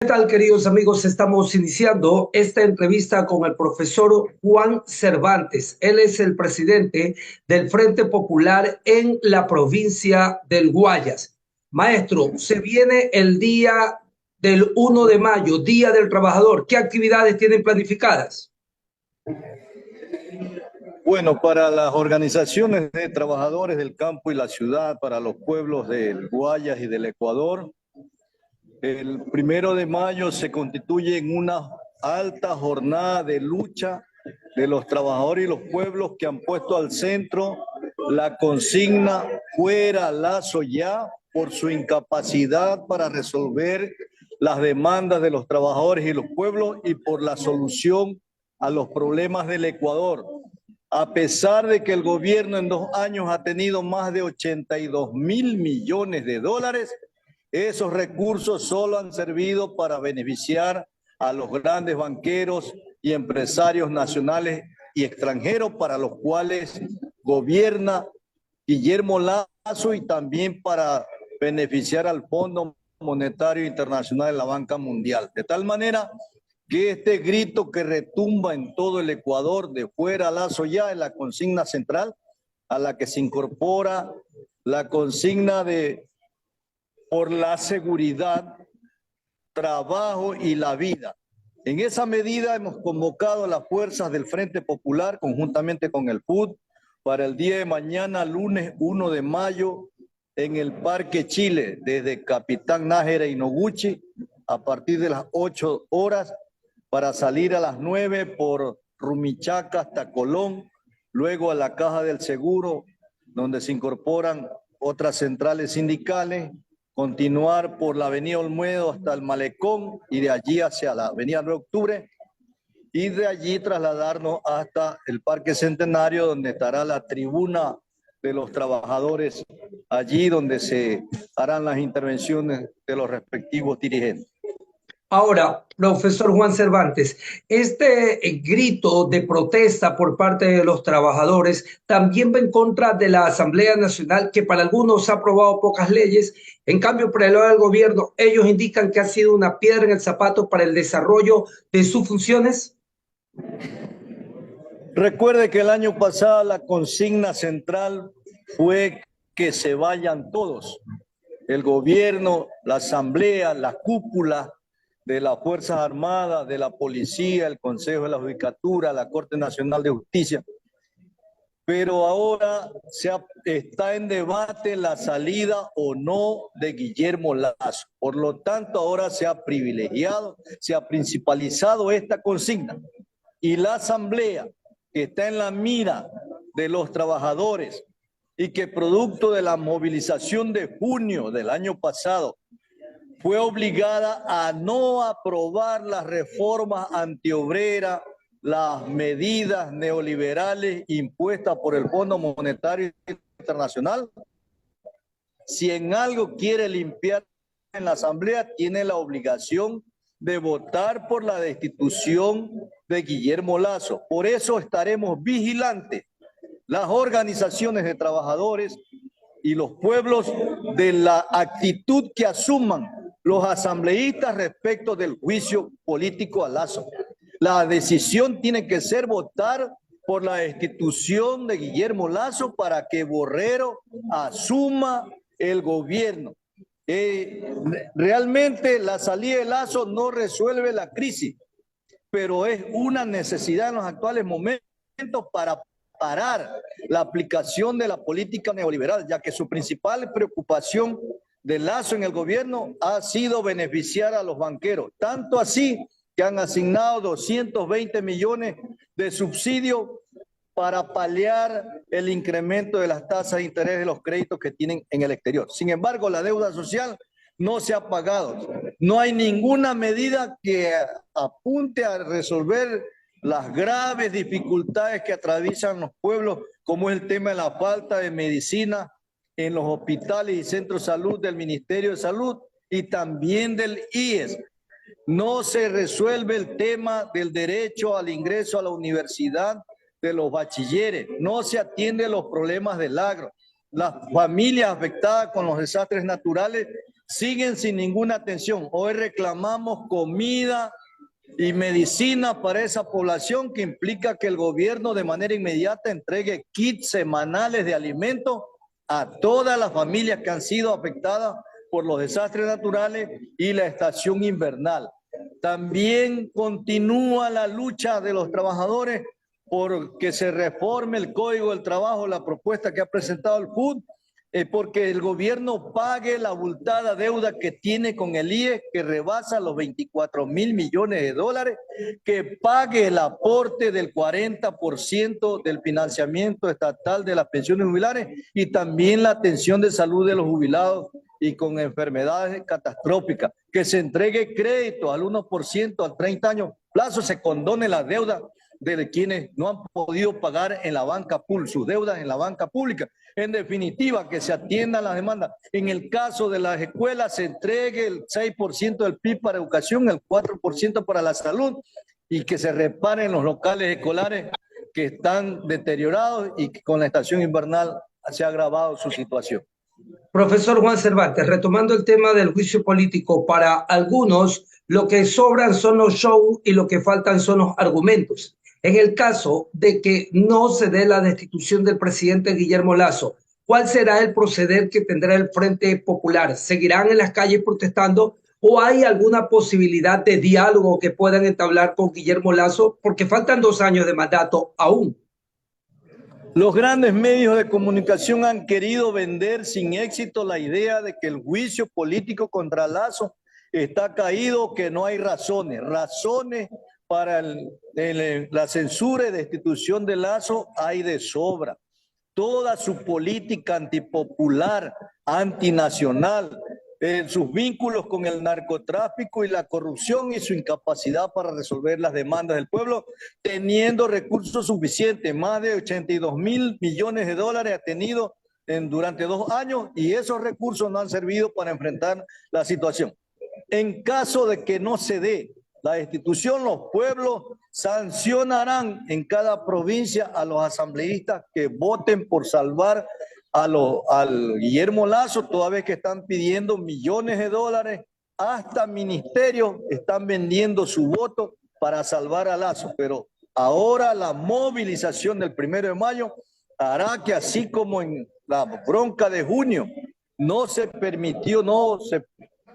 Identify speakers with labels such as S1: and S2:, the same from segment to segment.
S1: ¿Qué tal, queridos amigos? Estamos iniciando esta entrevista con el profesor Juan Cervantes. Él es el presidente del Frente Popular en la provincia del Guayas. Maestro, se viene el día del 1 de mayo, Día del Trabajador. ¿Qué actividades tienen planificadas?
S2: Bueno, para las organizaciones de trabajadores del campo y la ciudad, para los pueblos del Guayas y del Ecuador, el 1 de mayo se constituye en una alta jornada de lucha de los trabajadores y los pueblos que han puesto al centro la consigna fuera Lazo ya por su incapacidad para resolver las demandas de los trabajadores y los pueblos y por la solución a los problemas del Ecuador. A pesar de que el gobierno en 2 años ha tenido más de 82.000 millones de dólares, esos recursos solo han servido para beneficiar a los grandes banqueros y empresarios nacionales y extranjeros para los cuales gobierna Guillermo Lazo y también para beneficiar al Fondo Monetario Internacional de la Banca Mundial. De tal manera que este grito que retumba en todo el Ecuador de fuera Lazo ya es la consigna central a la que se incorpora la consigna de por la seguridad, trabajo y la vida. En esa medida hemos convocado a las fuerzas del Frente Popular conjuntamente con el FUD para el día de mañana, lunes 1 de mayo, en el Parque Chile, desde Capitán Nájera y Noguchi, a partir de las 8 horas, para salir a las 9 por Rumichaca hasta Colón, luego a la Caja del Seguro, donde se incorporan otras centrales sindicales, continuar por la avenida Olmedo hasta el Malecón y de allí hacia la avenida 9 de octubre y de allí trasladarnos hasta el Parque Centenario, donde estará la tribuna de los trabajadores, allí donde se harán las intervenciones de los respectivos dirigentes.
S1: Ahora, profesor Juan Cervantes, este grito de protesta por parte de los trabajadores también va en contra de la Asamblea Nacional, que para algunos ha aprobado pocas leyes. En cambio, para el lado del gobierno, ellos indican que ha sido una piedra en el zapato para el desarrollo de sus funciones.
S2: Recuerde que el año pasado la consigna central fue que se vayan todos. El gobierno, la asamblea, la cúpula de las Fuerzas Armadas, de la Policía, el Consejo de la Judicatura, la Corte Nacional de Justicia. Pero ahora está en debate la salida o no de Guillermo Lazo. Por lo tanto, ahora se ha privilegiado, se ha principalizado esta consigna. Y la asamblea, que está en la mira de los trabajadores y que producto de la movilización de junio del año pasado fue obligada a no aprobar las reformas antiobreras, las medidas neoliberales impuestas por el Fondo Monetario Internacional. Si en algo quiere limpiar en la Asamblea, tiene la obligación de votar por la destitución de Guillermo Lazo. Por eso estaremos vigilantes, las organizaciones de trabajadores y los pueblos, de la actitud que asuman los asambleístas respecto del juicio político a Lazo. La decisión tiene que ser votar por la destitución de Guillermo Lazo para que Borrero asuma el gobierno. Realmente la salida de Lazo no resuelve la crisis, pero es una necesidad en los actuales momentos para parar la aplicación de la política neoliberal, ya que su principal preocupación de Lazo en el gobierno ha sido beneficiar a los banqueros, tanto así que han asignado 220 millones de subsidio para paliar el incremento de las tasas de interés de los créditos que tienen en el exterior. Sin embargo, la deuda social no se ha pagado. No hay ninguna medida que apunte a resolver las graves dificultades que atraviesan los pueblos, como es el tema de la falta de medicina en los hospitales y centros de salud del Ministerio de Salud y también del IES. No se resuelve el tema del derecho al ingreso a la universidad de los bachilleres, no se atiende los problemas del agro. Las familias afectadas con los desastres naturales siguen sin ninguna atención. Hoy reclamamos comida y medicina para esa población, que implica que el gobierno de manera inmediata entregue kits semanales de alimentos a todas las familias que han sido afectadas por los desastres naturales y la estación invernal. También continúa la lucha de los trabajadores por que se reforme el Código del Trabajo, la propuesta que ha presentado el FUD, porque el gobierno pague la abultada deuda que tiene con el IES, que rebasa los 24.000 millones de dólares, que pague el aporte del 40% del financiamiento estatal de las pensiones jubilares y también la atención de salud de los jubilados y con enfermedades catastróficas, que se entregue crédito al 1% al 30 años plazo, se condone la deuda de quienes no han podido pagar en la banca pública, sus deudas en la banca pública. En definitiva, que se atiendan las demandas. En el caso de las escuelas, se entregue el 6% del PIB para educación, el 4% para la salud, y que se reparen los locales escolares que están deteriorados y que con la estación invernal se ha agravado su situación.
S1: Profesor Juan Cervantes, retomando el tema del juicio político, para algunos lo que sobran son los shows y lo que faltan son los argumentos. En el caso de que no se dé la destitución del presidente Guillermo Lasso, ¿cuál será el proceder que tendrá el Frente Popular? ¿Seguirán en las calles protestando o hay alguna posibilidad de diálogo que puedan entablar con Guillermo Lasso? Porque faltan 2 años de mandato aún.
S2: Los grandes medios de comunicación han querido vender sin éxito la idea de que el juicio político contra Lasso está caído, que no hay razones para la censura y destitución de Lasso hay de sobra. Toda su política antipopular, antinacional, sus vínculos con el narcotráfico y la corrupción y su incapacidad para resolver las demandas del pueblo, teniendo recursos suficientes, más de 82.000 millones de dólares ha tenido durante 2 años, y esos recursos no han servido para enfrentar la situación. En caso de que no se dé la destitución, los pueblos sancionarán en cada provincia a los asambleístas que voten por salvar al Guillermo Lasso, toda vez que están pidiendo millones de dólares, hasta ministerios están vendiendo su voto para salvar a Lasso. Pero ahora la movilización del 1 de mayo hará que, así como en la bronca de junio no se permitió,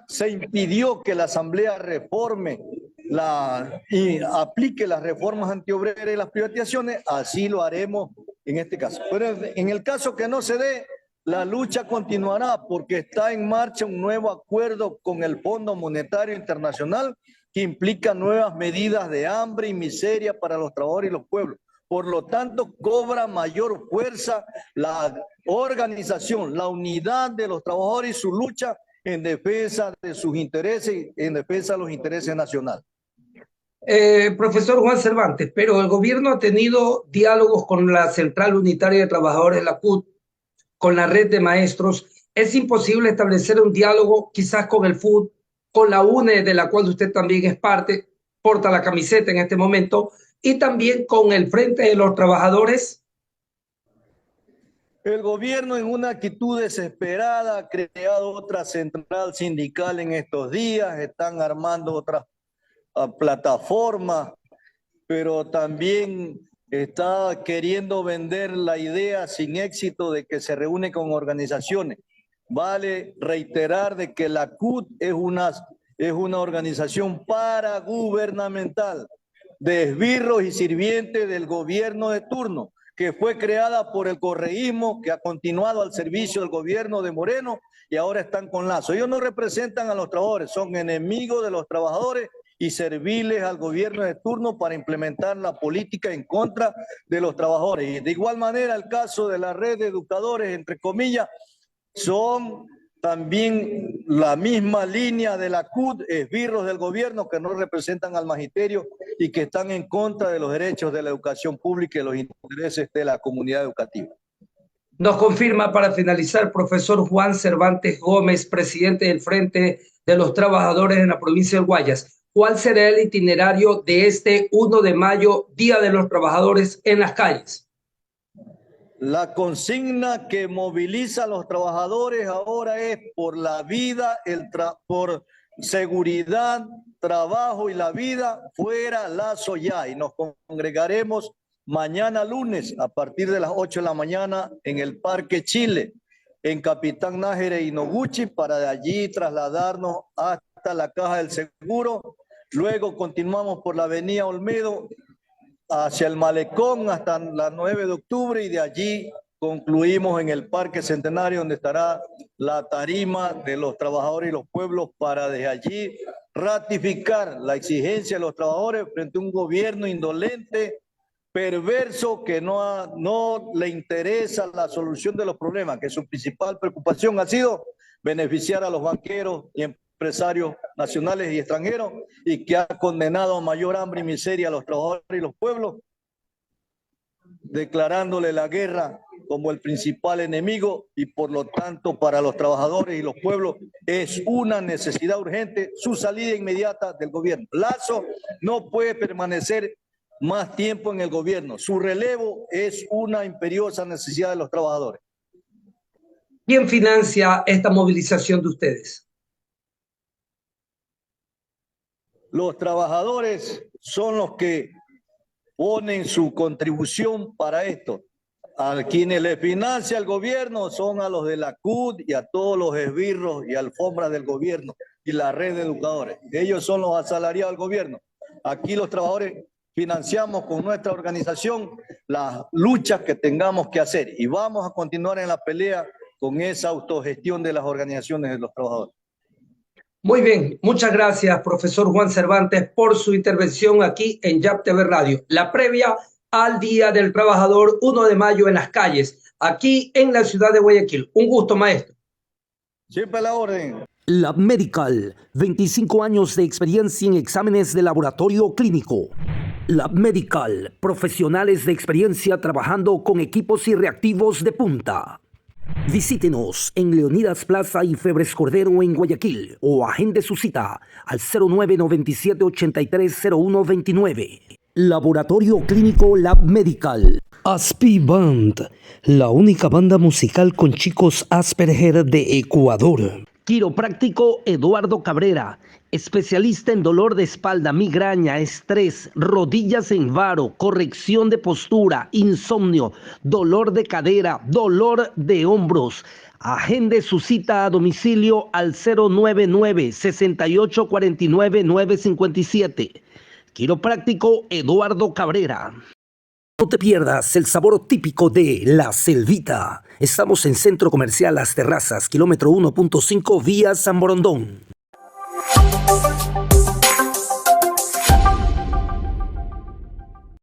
S2: se impidió que la Asamblea reforme y aplique las reformas antiobreras y las privatizaciones, así lo haremos en este caso. Pero en el caso que no se dé, la lucha continuará, porque está en marcha un nuevo acuerdo con el Fondo Monetario Internacional que implica nuevas medidas de hambre y miseria para los trabajadores y los pueblos. Por lo tanto, cobra mayor fuerza la organización, la unidad de los trabajadores y su lucha en defensa de sus intereses, en defensa de los intereses nacionales.
S1: Profesor Juan Cervantes, pero el gobierno ha tenido diálogos con la Central Unitaria de Trabajadores, la CUT, con la red de maestros. ¿Es imposible establecer un diálogo quizás con el FUD, con la UNE, de la cual usted también es parte, porta la camiseta en este momento, y también con el Frente de los Trabajadores?
S2: El gobierno, en una actitud desesperada, ha creado otra central sindical en estos días, están armando otras plataformas, pero también está queriendo vender la idea sin éxito de que se reúne con organizaciones. Vale reiterar de que la CUT es una organización paragubernamental de esbirros y sirvientes del gobierno de turno, que fue creada por el correísmo, que ha continuado al servicio del gobierno de Moreno y ahora están con Lasso. Ellos no representan a los trabajadores, son enemigos de los trabajadores y serviles al gobierno de turno para implementar la política en contra de los trabajadores. Y de igual manera, el caso de la red de educadores, entre comillas, son también la misma línea de la CUT, esbirros del gobierno que no representan al magisterio y que están en contra de los derechos de la educación pública y los intereses de la comunidad educativa.
S1: Nos confirma, para finalizar, profesor Juan Cervantes Gómez, presidente del Frente de los Trabajadores en la provincia del Guayas, ¿cuál será el itinerario de este 1 de mayo, Día de los Trabajadores, en las calles?
S2: La consigna que moviliza a los trabajadores ahora es por la vida, por seguridad, trabajo y la vida, fuera Lazo ya. Y nos congregaremos mañana lunes a partir de las 8 de la mañana en el Parque Chile, en Capitán Nájera y Noguchi, para de allí trasladarnos hasta la Caja del Seguro. Luego continuamos por la Avenida Olmedo hacia el Malecón hasta la 9 de octubre y de allí concluimos en el Parque Centenario, donde estará la tarima de los trabajadores y los pueblos para desde allí ratificar la exigencia de los trabajadores frente a un gobierno indolente, perverso, que no le interesa la solución de los problemas, que su principal preocupación ha sido beneficiar a los banqueros y empresarios nacionales y extranjeros, y que ha condenado a mayor hambre y miseria a los trabajadores y los pueblos, declarándole la guerra como el principal enemigo, y por lo tanto para los trabajadores y los pueblos es una necesidad urgente su salida inmediata del gobierno. Lazo no puede permanecer más tiempo en el gobierno. Su relevo es una imperiosa necesidad de los trabajadores.
S1: ¿Quién financia esta movilización de ustedes?
S2: Los trabajadores son los que ponen su contribución para esto. A quienes le financia el gobierno son a los de la CUT y a todos los esbirros y alfombras del gobierno y la red de educadores. Ellos son los asalariados del gobierno. Aquí los trabajadores financiamos con nuestra organización las luchas que tengamos que hacer y vamos a continuar en la pelea con esa autogestión de las organizaciones de los trabajadores.
S1: Muy bien, muchas gracias, profesor Juan Cervantes, por su intervención aquí en YAP TV Radio. La previa al Día del Trabajador, 1 de mayo en las calles, aquí en la ciudad de Guayaquil. Un gusto, maestro.
S2: Siempre a la orden.
S3: Lab Medical, 25 años de experiencia en exámenes de laboratorio clínico. Lab Medical, profesionales de experiencia trabajando con equipos y reactivos de punta. Visítenos en Leonidas Plaza y Febres Cordero en Guayaquil o agende su cita al 0997-830129. Laboratorio Clínico Lab Medical. Aspi Band, la única banda musical con chicos Asperger de Ecuador. Quiropráctico Eduardo Cabrera, especialista en dolor de espalda, migraña, estrés, rodillas en varo, corrección de postura, insomnio, dolor de cadera, dolor de hombros. Agende su cita a domicilio al 099-6849-957. Quiropráctico Eduardo Cabrera. No te pierdas el sabor típico de La Selvita. Estamos en Centro Comercial Las Terrazas, kilómetro 1.5 vía San Borondón.